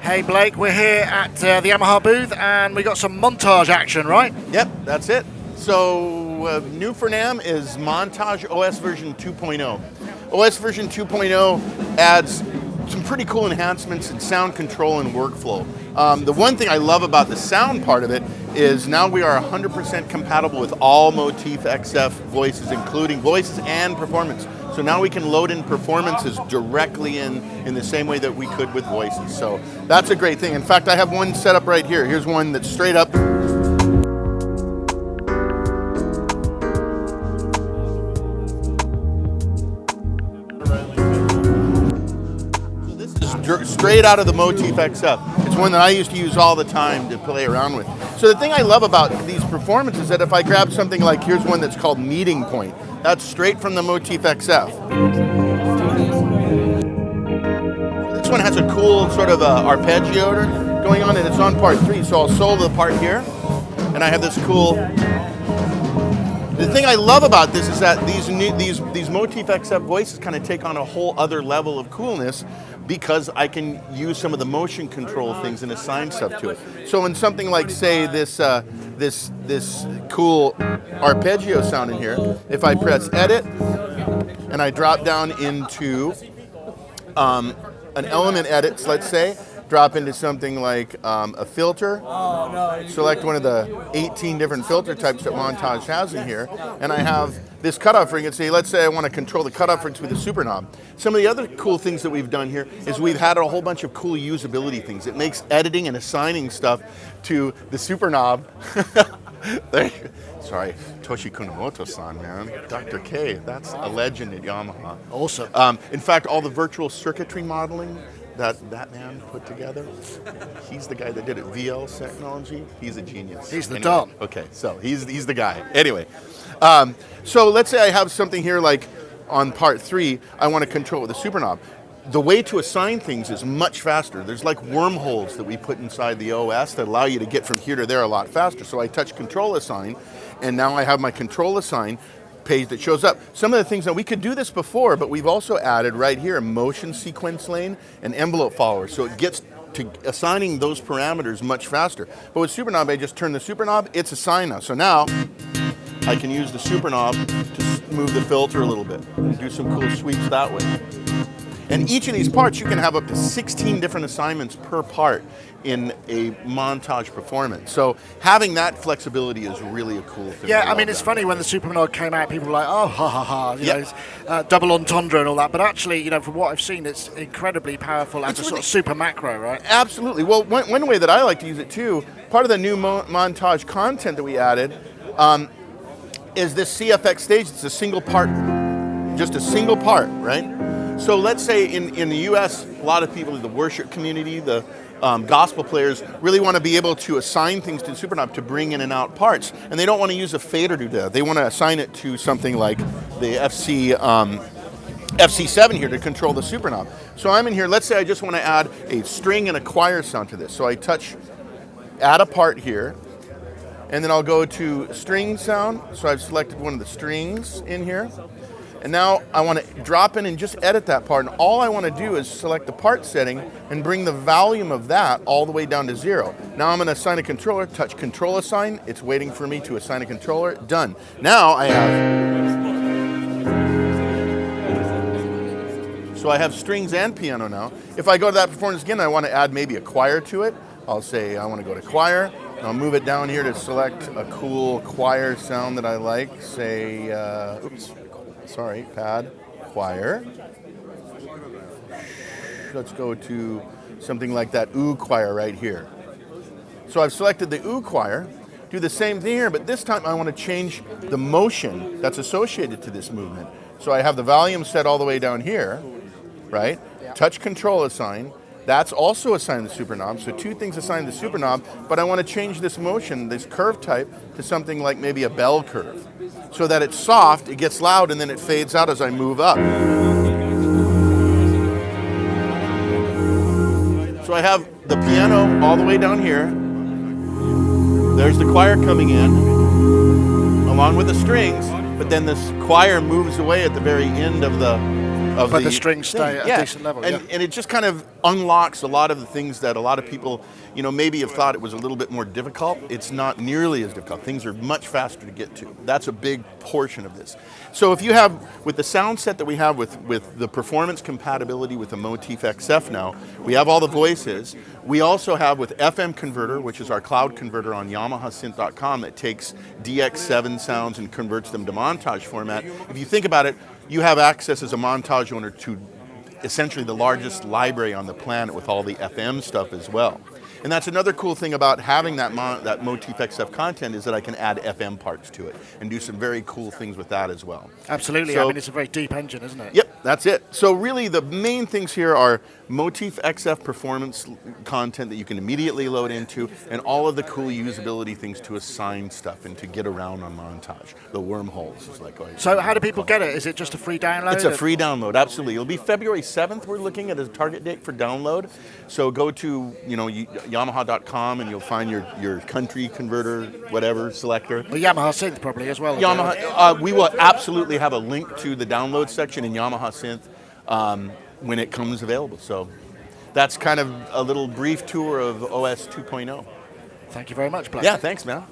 Hey Blake, we're here at the Yamaha booth and we got some montage action, right? Yep, that's it. So new for Namm is Montage OS version 2.0. OS version 2.0 adds some pretty cool enhancements in sound control and workflow. The one thing I love about the sound part of it is now we are 100% compatible with all Motif XF voices, including voices and performance. So now we can load in performances directly in the same way that we could with voices. So that's a great thing. In fact, I have one set up right here. Here's one that's straight up. So this is straight out of the Motif XF. It's one that I used to use all the time to play around with. So the thing I love about these performances is that if I grab something like, here's one that's called Meeting Point. That's straight from the Motif XF. This one has a cool sort of arpeggio going on, and it's on part 3. So I'll solo the part here, and I have this cool. The thing I love about this is that these Motif XF voices kind of take on a whole other level of coolness because I can use some of the motion control things and assign stuff to it. So in something like, say, this cool arpeggio sound in here, if I press edit and I drop down into an element edit, let's say, drop into something like a filter, select one of the 18 different filter types that Montage has in here, and I have this cutoff ring and say, let's say I want to control the cutoff rings with a super knob. Some of the other cool things that we've done here is we've had a whole bunch of cool usability things. It makes editing and assigning stuff to the super knob. Sorry, Toshi Kunamoto-san, man. Dr. K, that's a legend at Yamaha. Awesome. In fact, all the virtual circuitry modeling that man put together, he's the guy that did it. VL technology, he's a genius. He's the Dom. Okay, so he's the guy. Anyway, so let's say I have something here like on part 3, I want to control with a super knob. The way to assign things is much faster. There's like wormholes that we put inside the OS that allow you to get from here to there a lot faster. So I touch control assign, and now I have my control assign page that shows up. Some of the things that we could do this before, but we've also added right here a motion sequence lane and envelope follower, so it gets to assigning those parameters much faster. But with super knob, I just turn the super knob, it's assigned now. So now I can use the super knob to move the filter a little bit, do some cool sweeps that way. And each of these parts, you can have up to 16 different assignments per part in a montage performance. So having that flexibility is really a cool thing. Yeah, I mean, it's funny when the super knob came out, people were like, oh, ha, ha, ha, you know, double entendre and all that. But actually, you know, from what I've seen, it's incredibly powerful as a sort of super macro, right? Absolutely. Well, one way that I like to use it too, part of the new montage content that we added is this Cfx Stage. It's a single part, just a single part, right? So let's say in the US, a lot of people in the worship community, the gospel players really want to be able to assign things to the super knob to bring in and out parts. And they don't want to use a fader to do that. They want to assign it to something like the FC7 here to control the super knob. So I'm in here, let's say I just want to add a string and a choir sound to this. So I add a part here, and then I'll go to string sound. So I've selected one of the strings in here. And now I want to drop in and just edit that part. And all I want to do is select the part setting and bring the volume of that all the way down to 0. Now I'm going to assign a controller, touch control assign. It's waiting for me to assign a controller. Done. Now I have strings and piano now. If I go to that performance again, I want to add maybe a choir to it. I'll say I want to go to choir. I'll move it down here to select a cool choir sound that I like. Say, pad, choir. Let's go to something like that ooh choir right here. So I've selected the ooh choir. Do the same thing here, but this time I want to change the motion that's associated to this movement. So I have the volume set all the way down here, right? Yeah. Touch control assign. That's also assigned to the super knob. So 2 things assigned to the super knob, but I want to change this motion, this curve type, to something like maybe a bell curve. So that it's soft, it gets loud, and then it fades out as I move up. So I have the piano all the way down here. There's the choir coming in, along with the strings, but then this choir moves away at the very end of the of but the strings stay at a decent level. And it just kind of unlocks a lot of the things that a lot of people, maybe have thought it was a little bit more difficult. It's not nearly as difficult. Things are much faster to get to. That's a big portion of this. So if you have, with the sound set that we have with the performance compatibility with the Motif XF now, we have all the voices. We also have with FM Converter, which is our cloud converter on YamahaSynth.com that takes DX7 sounds and converts them to montage format. If you think about it, you have access as a montage owner to essentially the largest library on the planet with all the FM stuff as well. And that's another cool thing about having that Motif XF content is that I can add FM parts to it and do some very cool things with that as well. Absolutely. So, I mean, it's a very deep engine, isn't it? Yep, that's it. So really the main things here are Motif XF performance content that you can immediately load into, and all of the cool usability things to assign stuff and to get around on montage. The wormholes is like. So how do people get it? Is it just a free download? It's a free download, absolutely. It'll be February 7th. We're looking at a target date for download. So go to Yamaha.com and you'll find your country converter, whatever selector. Well, Yamaha Synth probably as well. Yamaha. We will absolutely have a link to the download section in Yamaha Synth when it comes available. So that's kind of a little brief tour of OS 2.0. Thank you very much, Blake. Yeah, thanks, man.